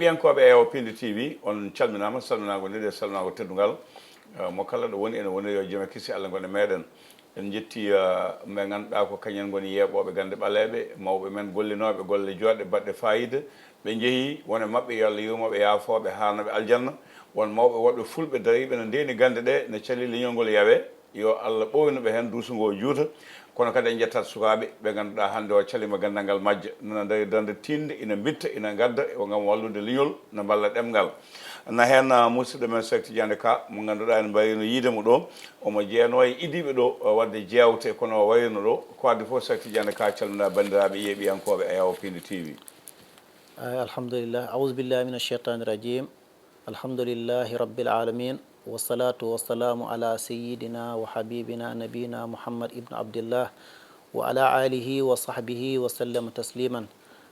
heeɓiyankoɓe e Pindi TV on calminama salminago nde salminago teddugal mo kala ɗo woni ene woni yo joome kisi Allah gone meɗen en jetti ɓe ganduɗa ko kañen goni yeeɓoɓe gande ɓaleɓe mawɓe men gollinoɓe golle joɗɗe baɗɗe fayida ɓe jeehi wona mabɓe yo Allah yumoɓe yaafoɓe harnaɓe aljanna won mawɓe woɗɓe fulɓe dariɓe no ndeni gande ɗe ne cali leñol ngol yawe yo Allah ɓoynoɓe hen duusugo juuta kono kadi en jettat sukaɓe ɓe ganduɗa hande o calima gandal ngal majja nana dari dande tinde ina bitta ina gadda gam wallude leñol no balla ɗemgal na hen musidɗo men Cheikh Tidiane Ka mo ganduɗa ene mbayino yiidemo ɗo omo jeeyano e idiɓe ɗo wadde jewte kono o wayno ɗo ko addi foof Cheikh Tidiane Ka calmina bandiraɓe yeeɓiyankoɓe e Yawo Pindi TV. alhamdulillah a'udhu billahi minash shaitani rajim alhamdulillahi rabbil alamin wassalatu wassalamu ala sayyidina wa habibina nabina Muhammad ibn Abdillah wa ala alihi wa sahbihi wa sallam tasliman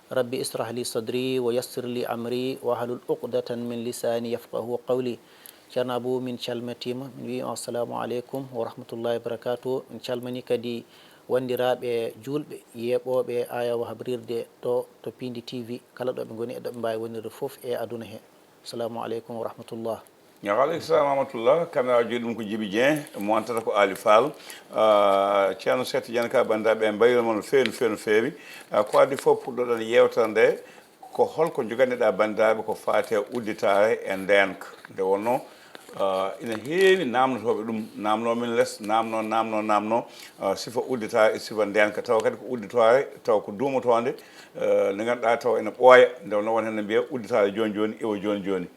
rabbi israh li sadri wa yassir li amri wa halul uqdatan min lisani yafqahu qawli ceerno Abou min calmitima min wi assalamu aleykum wa rahmatullahi wa barakatuh min calmini kadi wandiraɓe julɓe yeeɓoɓe ayawa habrirde ɗo to Pindi TV kala ɗo ɓe goni e ɗo ɓe mbawi wonirde foof e aduna he assalamu aleykum wa rahmatullah. Waaleykum salam rahmatullah kamera joɗi ɗum ko Djiby Dieng mo wantata ko Ali Fall ceerno Cheikh Tidiane Ka bandiraɓe mbayiroma no fewi no fewi no fewi ko addi fof puɗɗoɗon yewtere nde ko holko joganiɗa bandiraɓe ko fate udditare e ndenka nde wonno ina heewi namdotoɓe ɗum namnomin less namno sifa udditare e sifa ndenka tawa kadi ko udditare tawa ko duumotode nde ganduɗa tawa ene ɓooya nde wonno won hen ne mbiya udditare joni joni iwa joni joni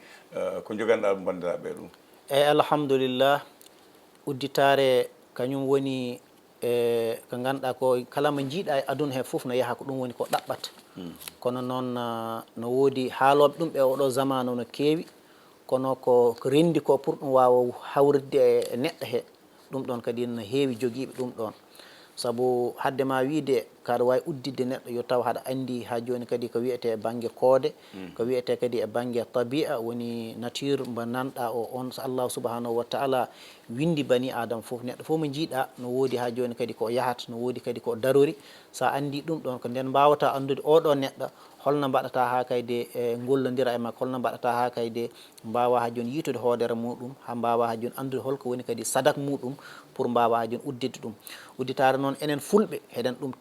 ko joganiɗa ɗum bandiraɓe ɗum. eyyi alhamdulillah udditare kañum woni ko ganduɗa ko kala mo jiiɗa e aduna he foof no yaaha ko ɗum woni ko ɗaɓɓata kono noon no woodi haaloɓe ɗum ɓe oɗo zamanu no keewi kono ko rendi ko pour ɗum wawa hawridde e neɗɗo he ɗum ɗon kadi no heewi joguiɓe ɗum ɗon saabu hadde ma wiide kaɗa wawi uddidde neɗɗo yo taw haɗa andi ha joni kadi ko wiyete banggue koode ko wiyete kadi e banggue tabia woni nature mo nanɗa o on so Allah subahanahu wa taala windi bani adama foof neɗɗo foof mo jiiɗa no woodi ha joni kadi ko yahata no woodi kadi ko darori sa andi ɗum ɗon ko nden mbawata andude oɗo neɗɗo holno mbaɗata ha kayde gollodira e makko holno mbaɗata ha kayde mbawa ha joni yitude hoodere muɗum ha mbawa ha joni andude holko woni kadi sadak muɗum pour mbawa ha joni uddidde ɗum udditare noon enen fulɓe heɗen ɗum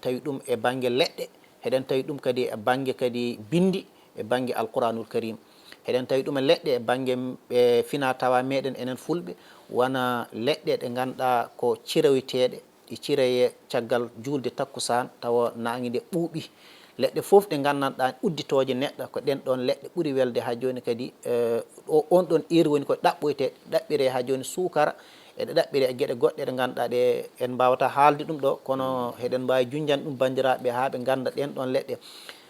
tawi ɗum e banggue leɗɗe heɗen tawi ɗum kadi e banggue kadi bindi e banggue alquranul karim heɗen tawi ɗum e leɗɗe e banggue fina tawa meɗen enen fulɓe wona leɗɗe ɗe ganduɗa ko ciroyteɗe ɗi ciroye caggal julde takkusan tawa nangue nde ɓuuɓi leɗɗe foof ɗe gandanɗa udditoje neɗɗo ko ɗen ɗon leɗɗe ɓuuri welde ha joni kadi on ɗon iri woni ko ɗaɓɓoyte ɗaɓɓire ha joni sukara eɗe ɗaɓɓire e gueɗe goɗɗe ɗe ganduɗa ɗe en mbawata haalde ɗum ɗo kono heɗen mbawi junjande ɗum bandiraɓe ha ɓe ganda ɗen ɗon leɗɗe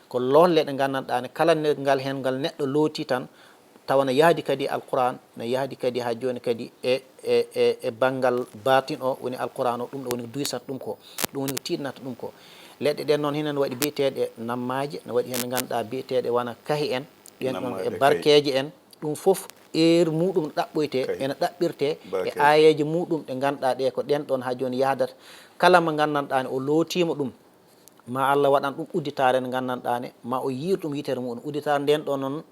ko lolle ɗe gandanɗa ne kala ngal hen ngal neɗɗo looti tan tawa no yaadi kadi alquran no yaadi kadi ha joni kadi e banggal batin o woni alquran o ɗum ɗo woni ko duysata ɗum ko ɗum woni ko tiɗnata ɗum ko leɗɗe ɗen noon hinen waɗi biyeteɗe nammaji ne waɗi hen ganduɗa biyeteɗe wona kaahi en ɗen ɗon e barkeje en ɗum foof heure muɗum no ɗaɓɓoyte ene ɗaɓɓirte e ayeji muɗum ɗe ganduɗa ɗe ko ɗen ɗon ha joni yadata kala mo gandanɗani o lootima ɗum ma Allah waɗan ɗum udditare nde gandanɗane ma o yiir ɗum yitere muɗum udditare nden ɗon noon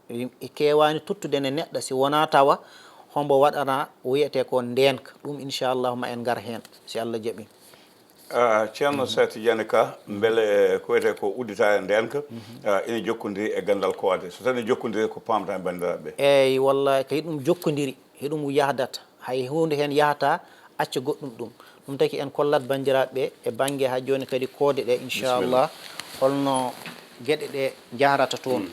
kewani tottude ne neɗɗo si wona tawa hombo waɗana o wiyete ko ndenka ɗum inchallahu ma en gar hen si Allah jaaɓi. ceerno Cheikh Tidiane Ka beele ko wiyete ko udditare ndenka ina jokkodiri e gandal koode so tawi jokkodiri ko pamata e bandiraɓe. eyyi wallahi ko hiɗum jokkodiri hiɗum yahdata hay hunde hen yahata acca goɗɗum ɗum taki en kollat bandiraɓe e banggue ha joni kadi koode ɗe inchallah holno gueɗe ɗe jarata toon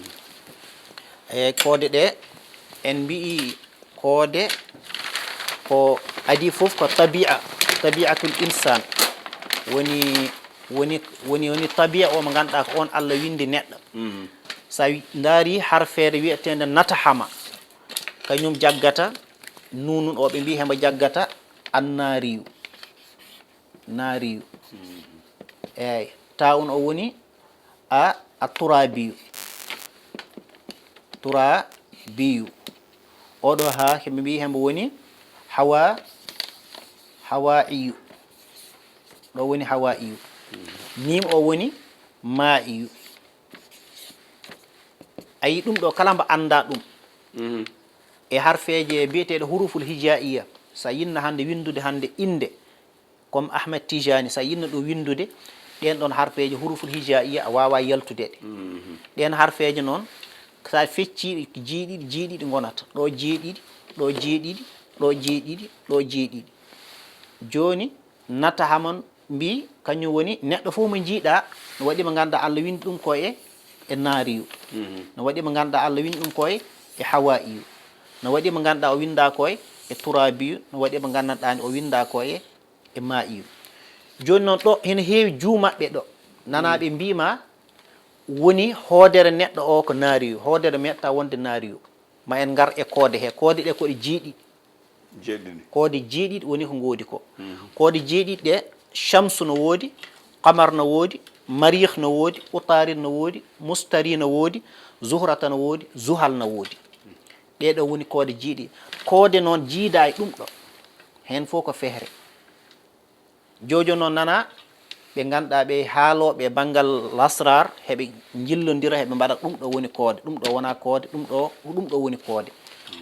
e koode ɗe en mbi koode ko adi foof ko tabiatul insan woni tabia o mo ganduɗa ko on Allah windi neɗɗo sa daari harfere wiyetede natahama kañum jaggata nunun o ɓe mbi hembo jaggata annariyu naariyu eyyi tawun o woni a turabiyu oɗo ha ɓe mbi hembo woni hawaiyu ɗo woni hawaiyu mim o woni maiyu ayi ɗum ɗo kala mbo annda ɗum e harfeje biyeteɗo huruful hijaiya sa yinna hande windude hande inde comme Ahmed Tijani sa yinna ɗum windude ɗen ɗon harfeje huruful hijaiya a wawa yaltude ɗe ɗen harfeje noon sa fecciɗi jiiɗiɗi gonata ɗo jeeɗiɗi ɗo jeeɗiɗi ɗo jeeɗiɗi ɗo jeeɗiɗi joni nata hamon mbi kañum woni neɗɗo fof mo jiiɗa no waɗi mo ganduɗa Allah windi ɗum ko e naariyu no waɗi mo ganduɗa Allah windi ɗum koye e hawaiyu no waɗi mo ganduɗa o winda koye e turabiyu no waɗi mo gandanɗani o winda koye e maiyu joni noon ɗo hene heewi juumaɓɓe ɗo nanaɓe mbima woni hoodere neɗɗo o ko naariyu hoodere meɗta wonde naariyu ma en gar e koode he koode ɗe koɗe jeeɗiɗi koode jeeɗiɗi woni ko goodi ko koode jeeɗiɗi ɗe Shamsu no woodi Qamar no woodi Marih no woodi Utarid no woodi Mustari no woodi Zuhrata no woodi Zuhal no woodi ɗeɗo woni koode jeeɗiɗi koode noon jiida e ɗum ɗo hen fof ko fehre jojo noon nana ɓe ganduɗa ɓe haaloɓe banggal lasrar heɓe jillodira heɓe mbaɗa ɗum ɗo woni koode ɗum ɗo wona koode ɗum ɗo woni koode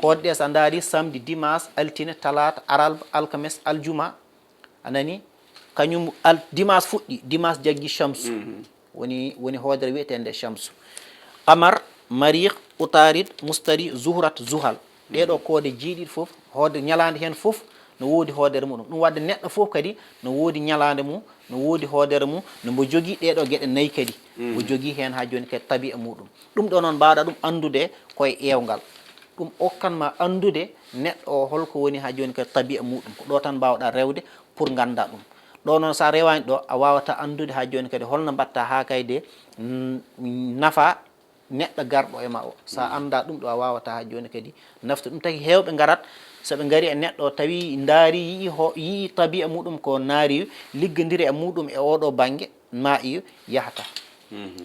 koode ɗe sa daari samedi dimanche altine talata aralba alkames aljuma anani kañum dimanche fuɗɗi dimanche jaggi Shamsu woni hoodere wiyetende Shamsu Qamar Marih Utarid Mustari Zuhrat Zuhal ɗeɗo koode jeeɗiɗi fof hoode ñalande hen fof no woodi hoodere muɗum ɗum wadde neɗɗo fof kadi no woodi ñalande mum no woodi hoodere mum nombo jogui ɗeɗo gueɗe nayyi kadi mo jogui hen ha joni kadi tabi'a muɗum ɗum ɗo noon mbawɗa ɗum andude koye ƴewgal ɗum okkanma andude neɗɗo o holko woni ha joni kadi tabi'a muɗum ko ɗo tan mbawɗa rewde pour ganda ɗum ɗo noon sa rewani ɗo a wawata andude ha joni kadi holno mbatta ha kayde nafa neɗɗo garɗo e ma o sa anda ɗum ɗo a wawata ha joni kadi nafta ɗum tagi hewɓe garat soɓe gari e neɗɗo tawi daari yii tabi'a muɗum ko naariyu liggodiri e muɗum e oɗo banggue ma iyo yahata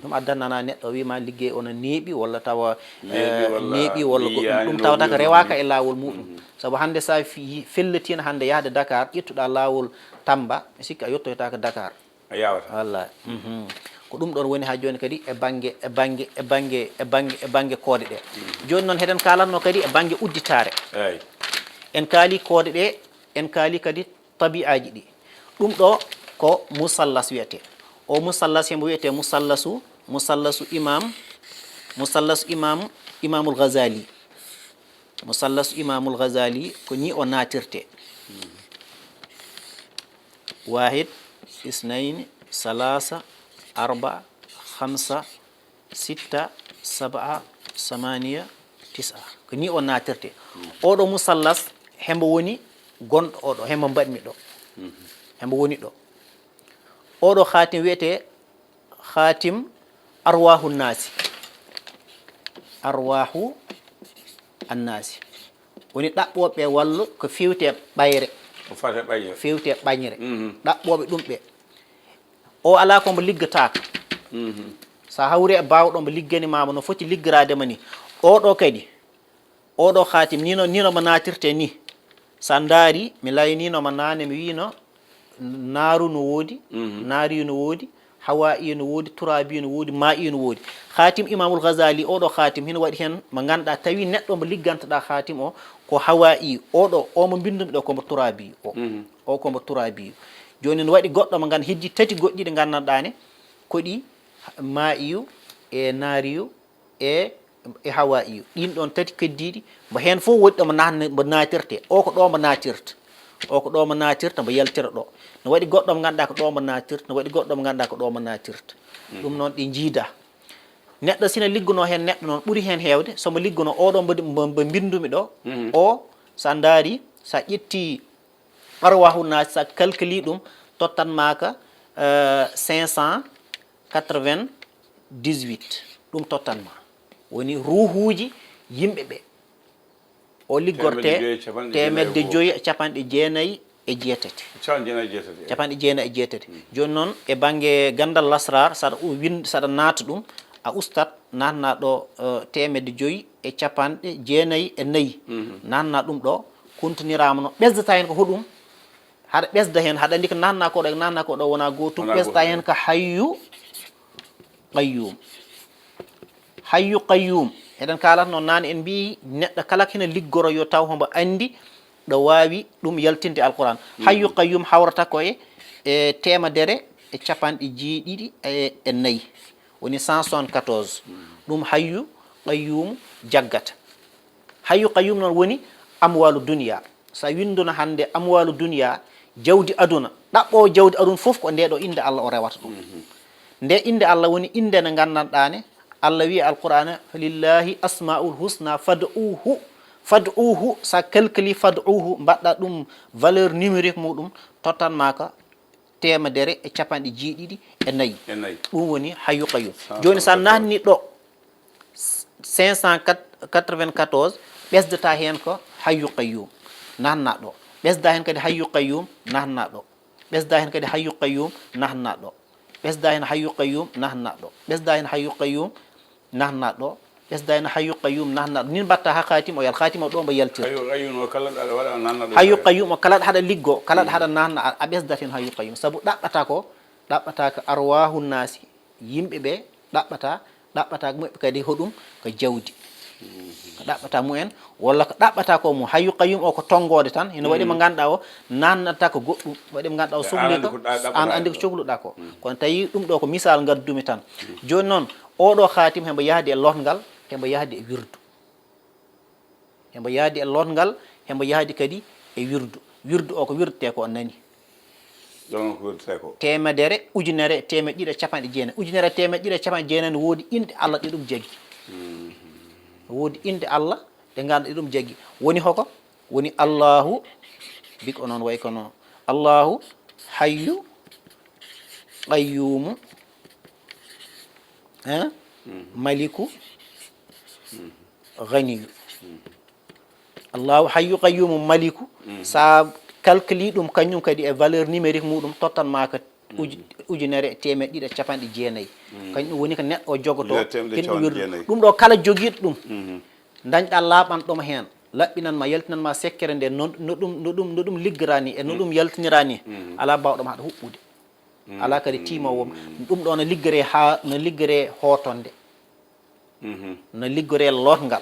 ɗum addannana neɗɗo wima liggey ono neeɓi walla tawa neeɓi walla ɗum tawata ko rewaka e lawol muɗum saabu hande sa fellitina hande yahde Dakar ƴettuɗa lawol Tamba mi sikki a yettoytako Dakar a yawata wallahi ko ɗum ɗon woni ha joni kadi e banggue koode ɗe joni noon heɗen kalanno kadi e banggue udditare en kaali koode ɗe en kaali kadi tabi'aji ɗi ɗum ɗo ko musallas wiyete o musallas hembo wiyete musallasu imamul Ghazali musallasu imamul Ghazali ko ni o natirte wahid isnaini salasa arba khamsa sitta sab'a samaniya tis'a ko ni o natirte oɗo musallas hembo woni gonɗo oɗo hembo mbaɗmi ɗo hembo woni ɗo oɗo khatim wiyete khatim arwahu annasi woni ɗaɓɓoɓe wallu ko fewte ɓayre fewte ɓañre ɗaɓɓoɓe ɗum ɓe o ala kombo liggataka sa hawri e bawɗo mo ligganimama no foti liggaradema ni oɗo kadi oɗo khatim nino mo natirte ni sa daari mi layninomo nane mi wino naaru no woodi naariyu no woodi hawaiyu no woodi turabiyu no woodi maiyu no woodi khatim imamul Ghazali oɗo khatim hino waɗi hen mo ganduɗa tawi neɗɗo mo liggantoɗa khatim o ko hawaiyu oɗo omo bindumi ɗo komo turabiyu o komo turabiyu joni no waɗi goɗɗo mo ganda heddi tati goɗɗiɗi gandanɗane koɗi maiyu e naariyu e hawaiyu ɗin ɗon tati keddiɗi mo hen fof woɗɗo mo natirte o ko ɗo mo natirta o ko ɗo mo natirta mo yaltira ɗo no waɗi goɗɗo mo ganduɗa ko ɗo mo natirta no waɗi goɗɗo mo ganduɗa ko ɗo mo natirta ɗum noon ɗi jiida neɗɗo sina liggono hen neɗɗo noon ɓuuri hen hewde somo liggono oɗo mbo bindumi ɗo o sa daari sa ƴetti arwahu nasi sa calculi ɗum tottanmaka 598 ɗum tottanma woni ruhuji yimɓeɓe o liggorte 598 capanɗe jeenayyi e jeetati joni noon e banggue gandal lasrar saɗa naata ɗum a ustat natna ɗo 594 natna ɗum ɗo kuntinirama no ɓesdata hen ko hoɗum haɗa ɓesda hen haɗa andi ko natna koɗo wona gotum ɓesda hen ko hayyu qayyum eɗen kalat noon nane en mbi neɗɗo kala hina liggoro yo taw hombo andi ɗo wawi ɗum yaltinde alquran hayyu qayyum hawrata koye e temedere e capanɗe jeeɗiɗi e nayyi woni 174 ɗum hayyu qayyum jaggata hayyu qayyum noon woni amwalu duniya sa winduna hande amwalu duniya jawdi aduna ɗaɓɓo jawdi aduna fof ko nde ɗo inde Allah o rewata ɗum nde inde Allah woni inde nde gandanɗane Allah wi alqur'ana lillahi asmaul husna fad'uhu sa calculi fad'uhu mbaɗɗa ɗum valeur numérique muɗum tottanma ka temedere e capanɗe jeeɗiɗi e nayyi ɗum woni hayyu qayyum joni sa nanni ɗo 594 ɓesdata hen ko hayyu qayyum nanna ɗo ɓesda hen kadi hayyu qayyum nanna ɗo ɓesda hen kadi hayyu qayyum nanna ɗo ɓesda hen hayyu qayyum nanna ɗo ɓesda hen hayyu qayyum nanna ɗo ɓesda hen hayyu qayyum nanna ɗo nin mbatta ha khatima o yal khatima o ɗo mbo yaltir hayyu qayyum o kala ɗo haɗa liggo kala ɗo haɗa nanna a ɓesdat hen hayyu qayyum saabu ɗaɓɓata ko arwahu nasi yimɓeɓe ɗaɓɓata muɓɓe kadi hoɗum ko jawdi ko ɗaɓɓata mumen walla ko ɗaɓɓata ko mo hayyu qayyum o ko tongode tan ene waɗi mo ganduɗa o nannata ko goɗɗum waɗi mo ganduɗa o sohluɗo an andi ko cohluɗa ko kono tawi ɗum ɗo ko misal gaddumi tan joni noon oɗo khatim hembo yahdi e lotgal hembo yahdi e wirdu hembo yahdi e lotgal hembo yahdi kadi e wirdu o ko wirdete ko nani temedere ujunere temeɗɗiɗi e capanɗe jeenayi ujunere temeɗɗiɗi e capanɗe jeenayi ne woodi inde Allah ɗi ɗum jaggi woodi inde Allah ɗe ganduɗa ɗum jaggi woni hoko woni Allahu biko noon way kono Allahu hayyu qayyumu maliku ganiyu Allahu hayyu qayyumu maliku sa calculi ɗum kañum kadi e valeur numérique muɗum tottanma ka ujunere temeɗɗiɗi e capanɗe jeenayi kañum ɗum woni ko neɗɗo o jogoto hinɗo wirdu ɗum ɗo kala joguiɗo ɗum dañɗa laaɓanɗoma hen laɓɓinanma yaltinanma sekkere nde no ɗum liggirani e no ɗum yaltinirani ala bawɗoma haɗa huɓɓude ala kadi timowom ɗum ɗo no liggere hotonde no liggore lotgal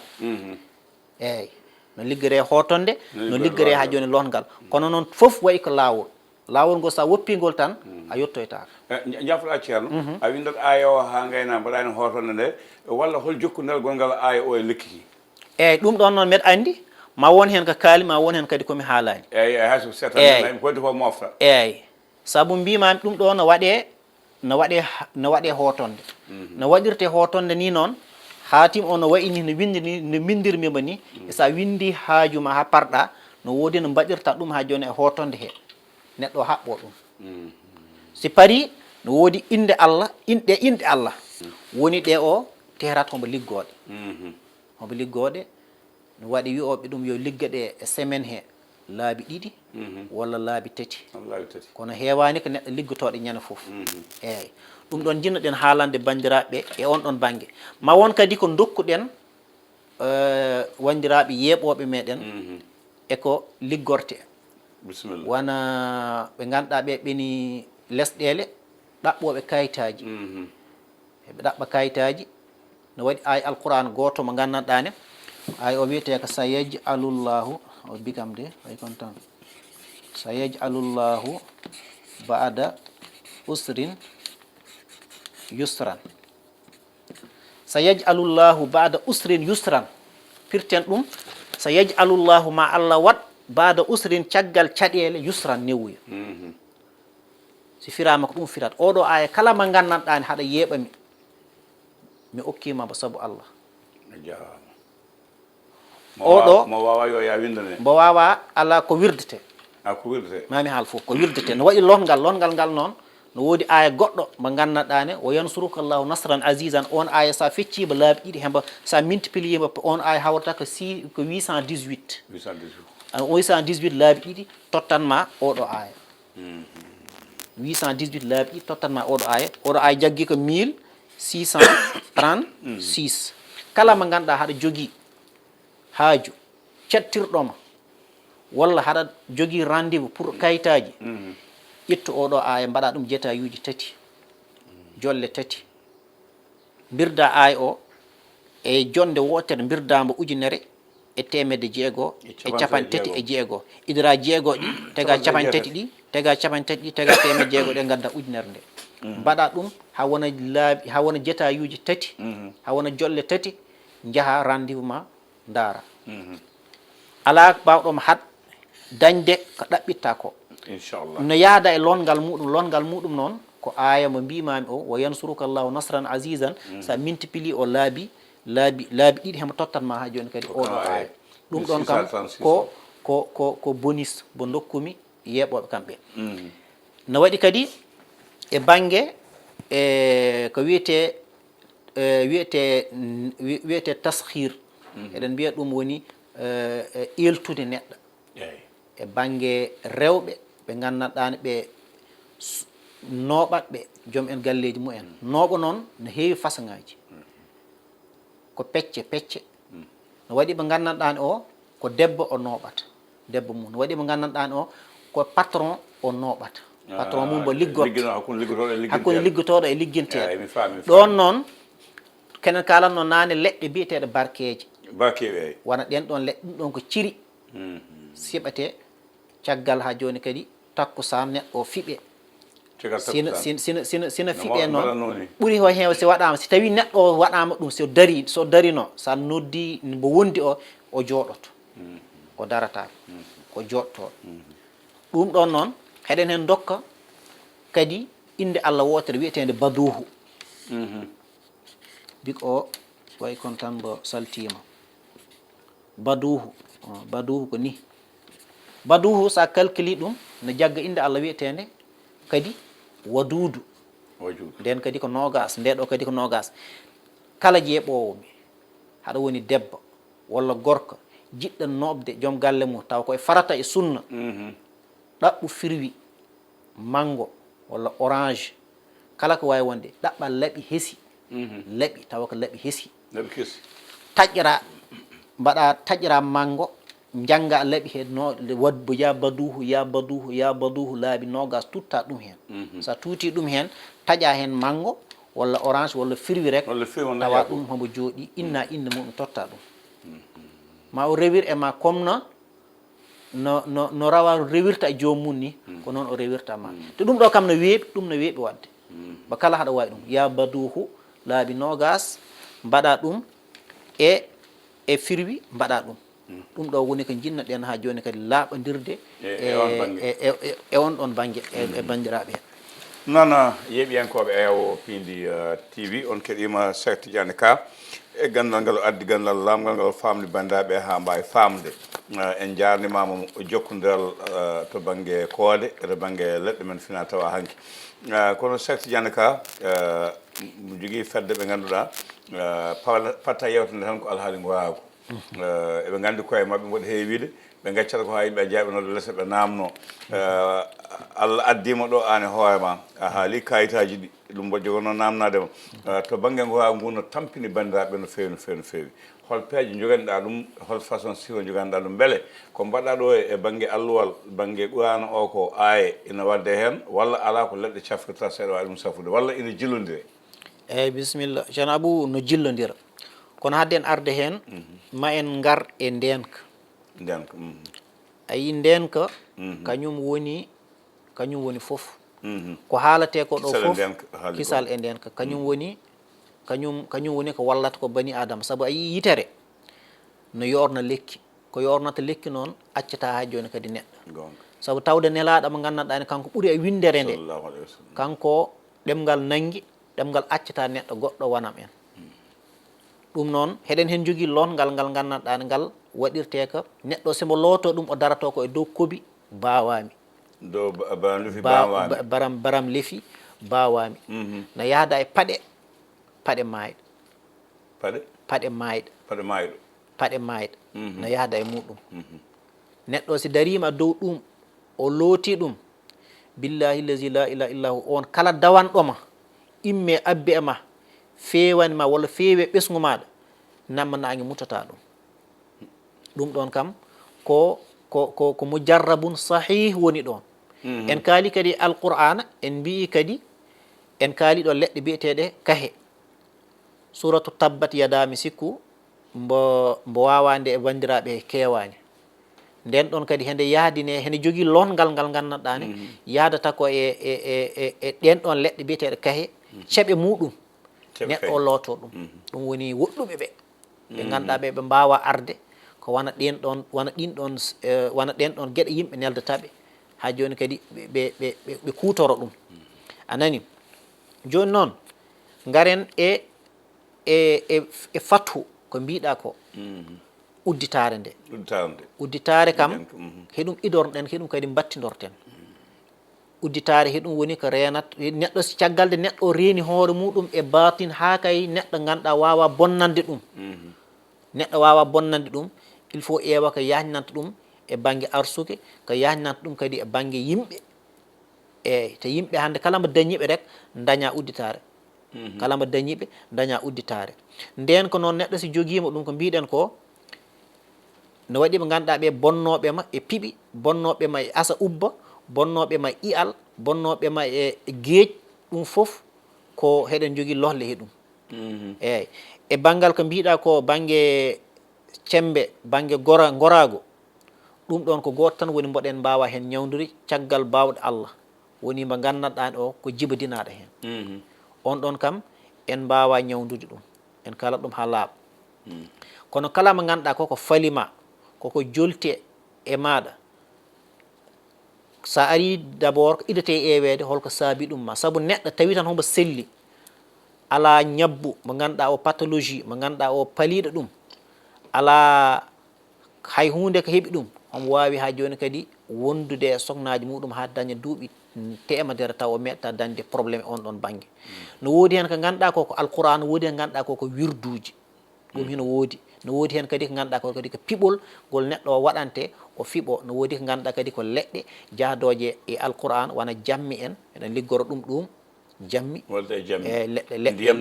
eyyi no liggore hotonde no liggore ha joni lotgal kono noon foof wayi ko lawol ngol sa woppigol tan a yettoytaka jafɗa ceerno a windat aya o ha gayna mbaɗani hotonde nde walla hol jokkudel gongal aya o e lekkiki eyyi ɗum ɗon noon mbeɗa andi ma won hen ko kaali ma won hen kadi komi haalani eyyi hayso setan kodde fof mofta eyyi saabu mbimami ɗum ɗo no waɗe hotonde no waɗirte hotonde ni noon hatim o no wayini no bindirmima ni sa windi haajuma ha parɗa no woodi no mbaɗirta ɗum ha joni e hotonde he neɗɗo haɓɓo ɗum si paari no woodi inde Allah inde Allah woni ɗe o terat hombo liggoɗe no waɗi wiyoɓe ɗum yo liggaɗe e semaine he laabi ɗiɗi walla laabi tati kono heewani ko neɗɗo liggotoɗe ñande foof eyyi ɗum ɗon jinnoɗen haalande bandiraɓe e on ɗon banggue ma won kadi ko dokkuɗen wandiraɓe yeeɓoɓe meɗen eko liggorte bisimilla wona ɓe ganduɗa ɓe ɓeni lesɗele ɗaɓɓoɓe kayitaji eɓe ɗaɓɓa kayitaji no waɗi ay alquran goto mo gandanɗane ay o wiyete ko sayaj'alullahu o bigam de way kon tan sayaj'alullahu ba'da usrin yusran sayaj'alullahu ba'da usrin yusran pirten ɗum sayaj'alullahu ma Allah wat ba'da usrin caggal caɗele yusran newuya si firama ko ɗum firat oɗo aya kala mo gandanɗani haɗa yeeɓami mi okkima ba sabu Allah oɗo mo wawa yo ya windane mbo wawa ala ko wirdete ko wirdete mami haal fof ko wirdete no waɗi lotgal ngal noon no woodi aya goɗɗo mo gandanɗane o yansuruka llahu nasran azizan on aya sa fecciba laabi ɗiɗi hemba sa multipliema on aya hawrata ko 818 laabi ɗiɗi tottanma oɗo aya 818 laabi ɗiɗi tottanma oɗo aya jaggi ko 1636 kala mo ganduɗa haɗa jogui haaju cattirɗoma walla haɗa jogui rendez-vous pour kayitaji ƴettu oɗo aya mbaɗa ɗum jetayuji tati jolle tati birda aya o e jonde wotere birdamba ujunere e temedde jeegoo e capan tati e jeegoo idira jeegoo ɗi tega capan tati ɗi tega capan tati ɗi tega temedde jeegoo ɗe gadda ujunere nde mbaɗa ɗum ha wona laabi ha wona jetayuji tati ha wona jolle tati jaaha rendez-vous ma daara ala bawɗoma hat dañde ko ɗaɓɓitta ko inchallah no yaada e longal muɗum noon ko aya mo mbimami o wa yansuruka llahu nasran azisan sa multiplie o laabi ɗiɗi hemo tottanma ha joni kadi oɗo aya ɗum ɗon kam ko bonus bo dokkumi yeɓoɓe kamɓe no waɗi kadi e banggue ko wiyete tashir eɗen mbiya ɗum woni eltude neɗɗo e banggue rewɓe ɓe gandanɗani ɓe nooɓatɓe joom en galleji mumen nooɓo noon no heewi façon-ngaji ko pecce no waɗi ɓe gandanɗani o ko debbo o nooɓata debbo mum no waɗi ɓe gandanɗani o ko patron o nooɓata patron mum mo liggoto hakkude liggotoɗo e ligguinteɗo ɗon noon kenen kalanno nane leɗɗe biyeteɗe barkeje wona ɗen ɗon leɗɗe ɗum ɗon ko ciri siɓate caggal ha joni kadi takkusan neɗɗo o fiɓe sina fiɓe noon ɓuuri o heewa si waɗama si tawi neɗɗo o waɗama ɗum so darino sa noddi mo wondi o jooɗoto o darata ko joɗtoɗo ɗum ɗon noon heɗen hen dokka kadi inde Allah wotere wiyetede baduhu bik o way kon tan mbo saltima baduhu ko ni baduhu sa calculi ɗum no jagga inde Allah wiyetede kadi wadudu nden kadi ko nogas nde ɗo kadi ko nogas kala jeeɓowomi haɗa woni debbo walla gorko jiɗɗo nobde joom galle mum taw koye farata e sunna ɗaɓɓu firwi mango walla orange kala ko wawi wonde ɗaɓɓa laaɓi heesi laaɓi tawa ko laaɓi heesi taƴƴira mbaɗa taƴƴira mango jangga laaɓi he wadbo ya baduhu laaɓi nogas tutta ɗum hen sa tuuti ɗum hen taƴa hen mango walla orange walla firwi rek tawa ɗum homo jooɗi inna inde mum totta ɗum ma o rewir e ma comme no rawa rewirta e joomum ni ko noon o rewirta ma te ɗum ɗo kam no weeɓi wadde ba kala haɗa wawi ɗum ya baduhu laaɓi nogas mbaɗa ɗum e firwi mbaɗa ɗum ɗum ɗo woni ko jinnoɗen ha joni kadi laaɓodirde e on ɗon banggue e bandiraɓe hen noon yeeɓiyankoɓe Ewo Pindi TV on keɗima Cheikh Tidiane Ka e gandal ngal addi gandal lamgal ngal famde bandaɓe ha mbawi famde en jarnimama jokkodiral to banggue koode e to banggue leɗɗe men fina tawa hanki kono Cheikh Tidiane Ka jogui fedde ɓe ganduɗa patta yewtande tan ko alhaali gowago eɓe gandi koye mabɓe mboɗo heewide ɓe gaccata ko ha yimɓe jaɓinode lese ɓe namno Allah addima ɗo an e hoorema a haali kayitaji ɗi ɗum mbo jogono namnadema to banggue gowago ngu no tampini bandiraɓe no fewi hol peeje joganiɗa ɗum hol façon siwo joganiɗa ɗum beele ko mbaɗɗa ɗo e banggue alluwal banggue qur'ana o ko aaye ina wadde hen walla ala ko leɗɗe cafrirta seeɗa wawi ɗum safude walla ina jillodire eyyi bisimilla ceerno Abou no jillodira kono hadde en arde hen ma en gar e ndenka ayi ndenka kañum woni foof ko haalate ko ɗo foof kisal e ndenka kañum woni ko wallata ko bani adama saabu ayi yitere no yorna lekki ko yornata lekki noon accata ha joni kadi neɗɗo saabu tawde nelaɗo mo gandanɗani kanko ɓuuri e windere nde kanko ɗemgal nangui ɗemgal accata neɗɗo goɗɗo wonam en ɗum noon heɗen hen jogui longal ngal gandanɗani ngal waɗirte ko neɗɗo somo looto ɗum o darato ko e dow kobi bawami dow baram lefi bawami no yaada e paɗe mayɗo no yaada e muɗum neɗɗo si darima dow ɗum o looti ɗum billahi llazi la ilaha illa hu on kala dawanɗoma imme abbe e ma fewanima walla feewe ɓesgu maɗa nammanagi mutata ɗum ɗon kam ko mujarrabun sahih woni ɗon en kaali kadi alqur'ana en mbii kadi en kaali ɗo leɗɗe biyeteɗe kahe suratu tabbat yada mi sikku mbo wawande e bandiraɓe kewani nden ɗon kadi hende yaadine hende jogui longal ngal gandanɗa ne yadata ko e ɗen ɗon leɗɗe biyeteɗe kahe ceeɓe muɗum neɗɗo o looto ɗum ɗum woni woɗɗuɓe ɓe ɓe ganduɗa ɓe mbawa arde ko wana ɗen ɗon wana ɗen ɗon gueɗe yimɓe neldataɓe ha joni kadi ɓe kutoro ɗum anani joni noon garen e fathu ko mbiɗa ko udditare nde udditare kam heɗum idorɗen heɗum kadi battidorten udditare heɗum woni ko renat neɗɗo caggal de neɗɗo reeni hoore muɗum e batin ha kay neɗɗo ganduɗa wawa bonnande ɗum neɗɗo wawa bonnande ɗum il faut ƴeewa ko yajnanta ɗum e banggue arsugue ko yajnanta ɗum kadi e banggue yimɓe eyyi to yimɓe hande kala mo dañiɓe rek daña udditare kala mo dañiɓe daña udditare nden ko noon neɗɗo si joguima ɗum ko mbiɗen ko no waɗi ɓe ganduɗa ɓe bonnoɓema e piiɓi bonnoɓema e asa ubba bonnoɓema e iyal bonnoɓema e gueeƴ ɗum foof ko heɗen jogui lohle he ɗum eyyi e banggal ko mbiɗa ko banggue cembe banggue gorago ɗum ɗon ko goto tan woni mboɗen mbawa hen ñawdude caggal bawɗe Allah woni mo gandanɗa o ko jibadinaɗo hen on ɗon kam en mbawa ñawdude ɗum en kala ɗum ha laaɓa kono kala mo ganduɗa koko falima koko jolte e maɗa sa ari d' abord ko idete ƴeewede holko saabi ɗum ma saabu neɗɗo tawi tan homo selli ala ñabbu mo ganduɗa o pathologie mo ganduɗa o paaliɗo ɗum ala hay hunde ko heeɓi ɗum omo wawi ha joni kadi wondude e soknaji muɗum ha daña duuɓi temedere taw o meɗta dañde probléme on ɗon banggue no woodi hen ko ganduɗa koko alqouran no woodi hen ganduɗa koko wirduji ɗum hino woodi no woodi hen kadi ko ganduɗa ko kadi ko piɓol ngol neɗɗo o waɗante o fiiɓo no woodi ko ganduɗa kadi ko leɗɗe jahdoje e alqouran wona jammi en eɗen liggoro ɗum ɗum jammi e leɗɗe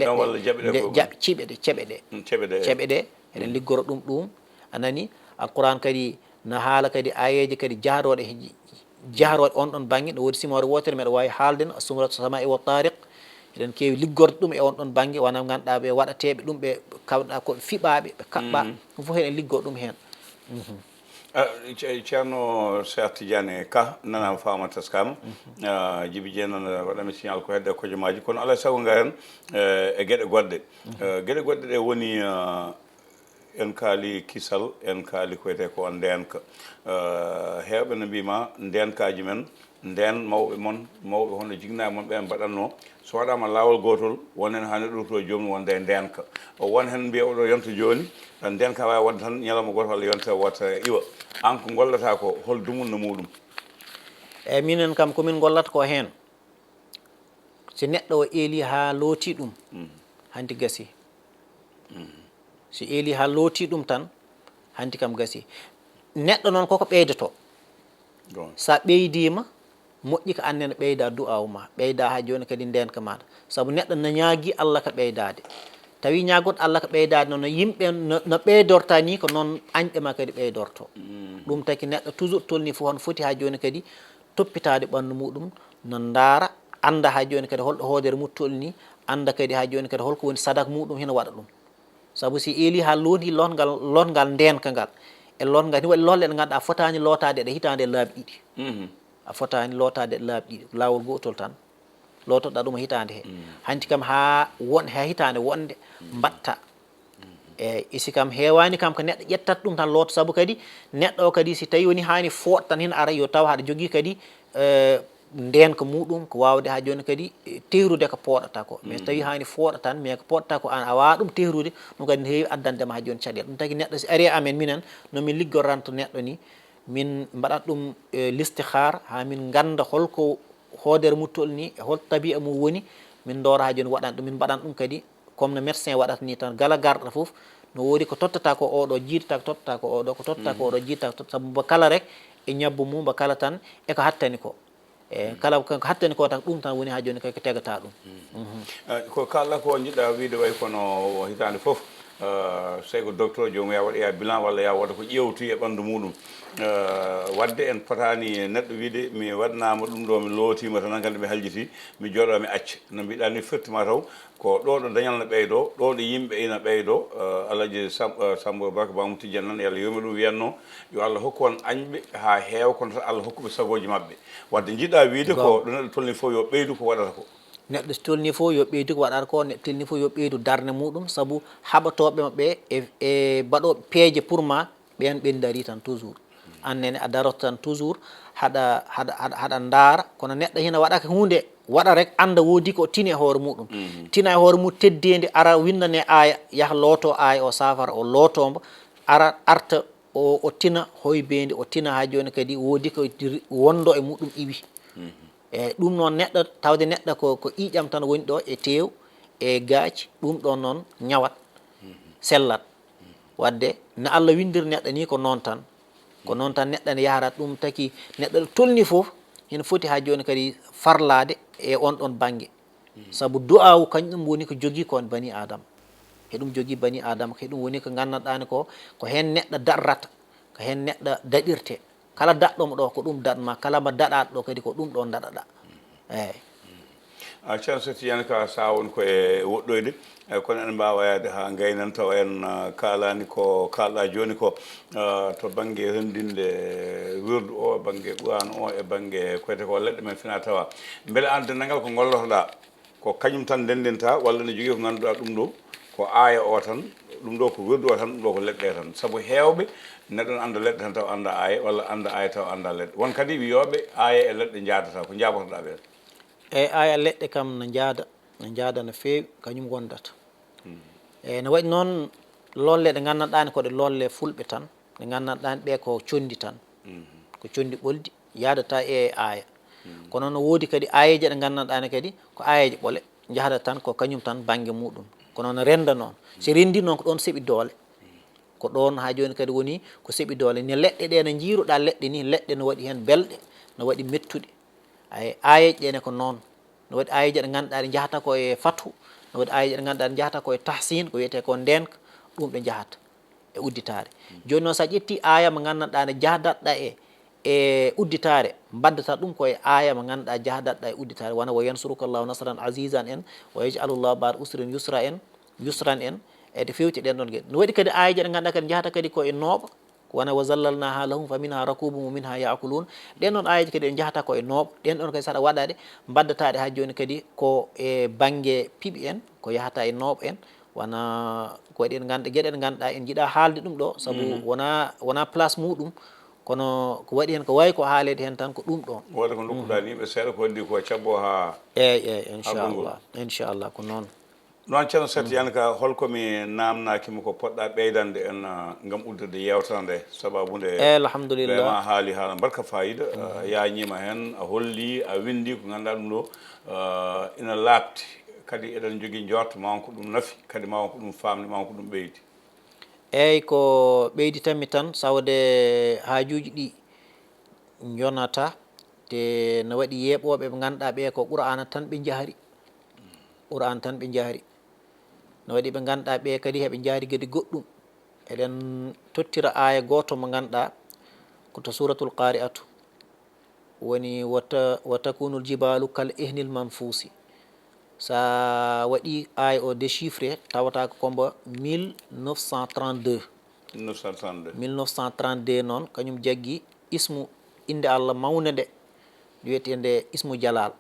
ceeɓe ɗe eɗen liggoro ɗum ɗum anani alqouran kadi no haala kadi ayeji kadi jahroɗe on ɗon banggue no woodi simore wotere meɗa wawi haalden sumrat sama e wa tariq eɗen kewi liggorde ɗum e on ɗon banggue wona ganduɗa ɓe waɗateɓe ɗum ɓe kawɗa koɓe fiɓaɓe ɓe kaɓɓa ɗum foof eɗen liggoro ɗum hen ceerno Cheikh Tidiane Ka nana fama taskama Djiby Dieng noon waɗami signal ko hedde kojomaji kono alay saago garen e gueɗe goɗɗe gueɗe goɗɗe ɗe woni en kaali kisal en kaali ko wiyete ko ndenka heewɓe no mbima ndenkaji men nden mawɓe mon mawɓe hono jignaɓe mon ɓe mbaɗatno so waɗama lawol gotol wonen ha neɗɗo to jomum wonde e ndenka won hen mbiya oɗo yonta joni ndenka wawi wonde tan ñalawma goto walla yonta wata iwa an ko gollata ko hol dumunno muɗum eyyi minen kam komin gollata ko hen si neɗɗo o eeli ha looti ɗum hanti gasi si eeli ha looti ɗum tan hanti kam gasi neɗɗo noon koko ɓeydoto sa ɓeydima moƴƴi ko annene ɓeyda du'awu ma ɓeyda ha joni kadi ndenka maɗa saabu neɗɗo no ñaagui Allah ko ɓeydade tawi ñagoto Allah ko ɓeydade noon no yimɓe no ɓeydorta ni ko noon añɗe ma kadi ɓeydorto ɗum taki neɗɗo toujours tolni fof hono foti ha joni kadi toppitade ɓandu muɗum no daara anda ha joni kadi holɗo hoodere mum tolni anda kadi ha joni kadi holko woni sadak muɗum heno waɗa ɗum saabu si eeli ha looti lotgal ndenka ngal e lotgal ni waɗi lolle ɗe ganduɗa a fotani lotade ɗe hitande e laabi ɗiɗi a fotani lotade ɗe laabi ɗiɗi lawol gotol tan lotoɗa ɗum hitande he hanti kam ha hitande wonde mbatta eyyi isi kam hewani kam ko neɗɗo ƴettat ɗum tan looto saabu kadi neɗɗo o kadi si tawi woni hani fooɗ tan hin ara yo taw haɗa jogui kadi ndenka muɗum ko wawde ha joni kadi tehrude ko poɗata ko mais tawi hani fooɗa tan mais ko poɗata ko an a wawa ɗum tehrude ɗum kadi ne heewi addandema ha joni caɗele ɗum tagui neɗɗo si ari amen minen nomin liggorranto neɗɗo ni min mbaɗat ɗum listihar ha min ganda holko hoodere mum tolni e hol tabi'a mum woni min doora ha joni waɗan ɗum min mbaɗan ɗum kadi comme no médecin waɗata ni tan gala garɗo foof no woodi ko tottata ko oɗo jiidata ko tottata ko oɗo ko tottata ko oɗo jiidata ko saabu mo kala rek e ñabbu mum mo kala tan eko hattani ko e kala ko hattani ko tan ɗum tan woni ha joni kay ko tegata ɗum ko kalɗa ko jiɗɗa wiide way kono hitande foof sey ko docteur jomum ya waɗa ya bilan walla ya waɗa ko ƴewtu e ɓanndu muɗum wadde en potani neɗɗo wiide mi waɗnama ɗum ɗo mi lootima tan hankandi mi haljiti mi jooɗo mi acca no mbiɗa ni firtima taw ko ɗo ɗo dañal no ɓeydo ɗo ɗo yimɓe ina ɓeydo alaji Sambo Baka Bamou Tidiane nan yalla yomi ɗum wiyanno yo Allah hokku on añɓe ha heewa kono tan Allah hokkuɓe sagoji mabɓe wadde jiɗɗa wiide ko ɗo neɗɗo tolni fof yo ɓeydu ko waɗata ko neɗɗo so tolni fof yo ɓeydu ko waɗata ko neɗɗo tolni fof yo ɓeydu darde muɗum saabu haɓatoɓe maɓɓe e mbaɗoɓe peeje pour ma ɓen ɓen daari tan toujours annene a daroto tan toujours haɗa ndaara kono neɗɗo hina waɗaka hunde waɗa rek anda woodi ko tini e hoore muɗum tina e hoore mum teddedi ara windane aya yaaha looto aya o safara o lootombo ara arta o tina hoybede o tina ha joni kadi woodi ko wondo e muɗum iwi eyyi ɗum noon neɗɗo tawde neɗɗo ko ƴiƴam tan woni ɗo e tew e gaaci ɗum ɗon noon ñawat sellat wadde no Allah windir neɗɗo ni ko noon tan neɗɗo ne yahata ɗum taki neɗɗo ɗo tolni fof hene foti ha joni kadi farlade e on ɗon banggue saabu du'awu kañum woni ko jogui kon bani adama heɗum jogui bani adama heɗum woni ko gandanɗani ko hen neɗɗo darrata ko hen neɗɗo daɗirte kala daɗɗomo ɗo ko ɗum daɗma kala mo daɗaɗo ɗo kadi ko ɗum ɗo daɗaɗa eyyi ceerno Cheikh Tidiane Ka sa woni koye woɗɗoyde kono en mbawa yade ha gaynan taw en kalani ko kalɗa joni ko to banggue rendinde wirdu o banggue ɓuwan o e banggue koyte ko leɗɗe men fina tawa beele an dendagal ko gollotoɗa ko kañum tan ndendinta walla ne jogui ko ganduɗa ɗum ɗo ko aya o tan ɗum ɗo ko wirdu o tan ɗum ɗo ko leɗɗe tan saabu hewɓe neɗɗo ne anda leɗɗe tan taw anda aya walla anda aya taw anda leɗɗe won kadi wiyoɓe aya e leɗɗe jadata ko jabotoɗa ɓen eyyi aya leɗɗe kam no jaada no fewi kañum wondata eyyi no waɗi noon lolle ɗe gandanɗani koɗe lolle fulɓe tan ɗe gandanɗani ɓe ko condi tan ko condi ɓoldi yadata e aya kono no woodi kadi ayeje ɗe gandanɗani kadi ko ayeje ɓoole jahata tan ko kañum tan banggue muɗum kono no renda noon so rendi noon ko ɗon seeɓi doole ko ɗon ha joni kadi woni ko seeɓi doole ne leɗɗe ɗe no jiiruɗa leɗɗe ni leɗɗe no waɗi hen belɗe no waɗi mettuɗe ay ayeje ɗene ko noon no waɗi ayeje ɗe ganduɗa ɗe jahata koye fatu no waɗi ayeje ɗe ganduɗa ɗe jahata koye tahsin ko wiyete ko ndenka ɗum ɗe jahata e udditare joni noon sa ƴetti aya mo gandanɗa nde jahdatɗa e udditare baddata ɗum koye aya mo ganduɗa jahdatɗa e udditare wona wo yansuruka llahu nasran azizan en wa yaj'alullahu ba'da usrin yusran en ede fewti ɗen ɗon gueɗe no waɗi kadi ayaji ɗe ganduɗa kadi jahata kadi koye nooɓa wona wa zallalnaha lahum fa minha rakubum wa minha yakulun ɗen ɗon ayaji kadi ɗe jahata koye nooɓa ɗen ɗon kadi saɗa waɗaɗe baddataɗe ha joni kadi ko e banggue piiɓi en ko yahata e nooɓa en wona ko waɗi en ganda gueɗe ɗe ganduɗa en jiiɗa haalde ɗum ɗo saabu wona place muɗum kono ko waɗi hen ko wawi ko haalede hen tan ko ɗum ɗon wooda ko dokkuɗa ni ɓe seeɗa ko waddi ko cabbo ha eyyi inchallah ko noon noon ceerno Cheikh Tidiane Ka holkomi namnakimo ko poɗɗa ɓeydande en gam uddirde yewtere nde sababude alhamdulillah vraiment haali haala barka fayida yañima hen a holli a windi ko ganduɗa ɗum ɗo ina labti kadi eɗen jogui jorto ma ko ɗum nafi kadi ma ko ɗum famde ma ko ɗum ɓeydi eyyi ko ɓeyditanmi tan sawde hajuji ɗi jonata te no waɗi yeeɓoɓe ɓe ganduɗa ɓe ko qur'ana tan ɓe jahari qur'an tan ɓe jahari no waɗi ɓe ganduɗa ɓe kadi heɓe jaari gueɗe goɗɗum eɗen tottira aya goto mo ganduɗa ko to suratul qari'atu woni wa takunul jibalu kal ihnil manfusi sa waɗi aya o déchiffré tawata ko kombo 1932 noon kañum jaggi ismu inde Allah mawne nde wiyetende ismu jalal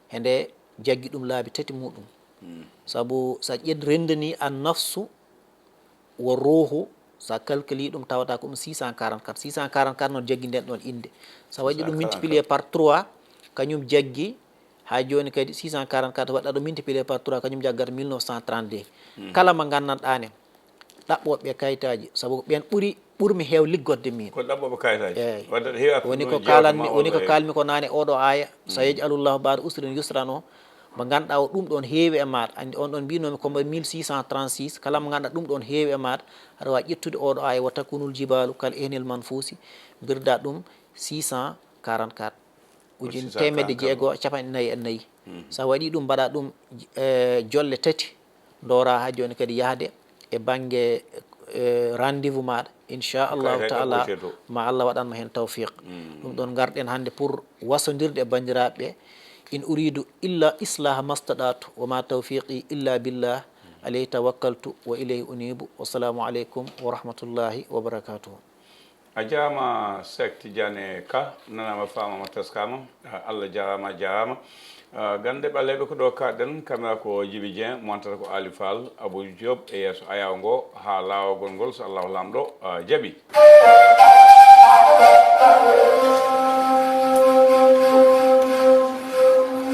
hende jaggi ɗum laabi tati muɗum saabu sa ƴed rendani an nafsu wo ruhu sa calculi ɗum tawata ko ɗum 644 noon jaggi nden ɗon inde sa waɗi ɗum multiplié par 3 kañum jaggi ha joni kadi 644 waɗa ɗum multiplié par 3 kañum jaggata 1932 kala mo gandanɗane ɗaɓɓoɓe kayitaji saabu ɓen ɓuurmi heew liggodde min ko ɗaɓɓoɓe kayitaji woni ko kalmi ko nane oɗo aya sa yaj'alullahu ba'da usrin yusran o mo ganduɗa o ɗum ɗon heewi e maɗa andi on ɗon mbinomi comba 1636 kala mo ganduɗa ɗum ɗon heewi e maɗa aɗa wawi ƴettude oɗo aya wa takunul jibalu kal ihnil manfusi birda ɗum 644 ujune temedde jeegom capanɗe nayyi e nayyi sa waɗi ɗum mbaɗa ɗum jolle tati dora ha joni kadi yahde e bange rendez-vous maɗa inchallahu taala ma Allah waɗanma hen tawfiq ɗum ɗon garɗen hannde pour wasodirde e bandiraɓe ɓe in uridu illa islaha mastaɗatu wama tawfiqi illa billah alayhi tawakkaltu wa ilayhi unibu wassalamu aleykum wa rahmatullahi wa barakatuhu. a jarama Seck Tidiane Ka nanama famama teskama Allah jarama jarama gande ɓaleɓe ko ɗo kaɗen kamera ko Djiby Dieng montata ko Ali Fall Abou Diop e yesso ayaw ngo ha lawol ngol so Allahu lamɗo jaaɓi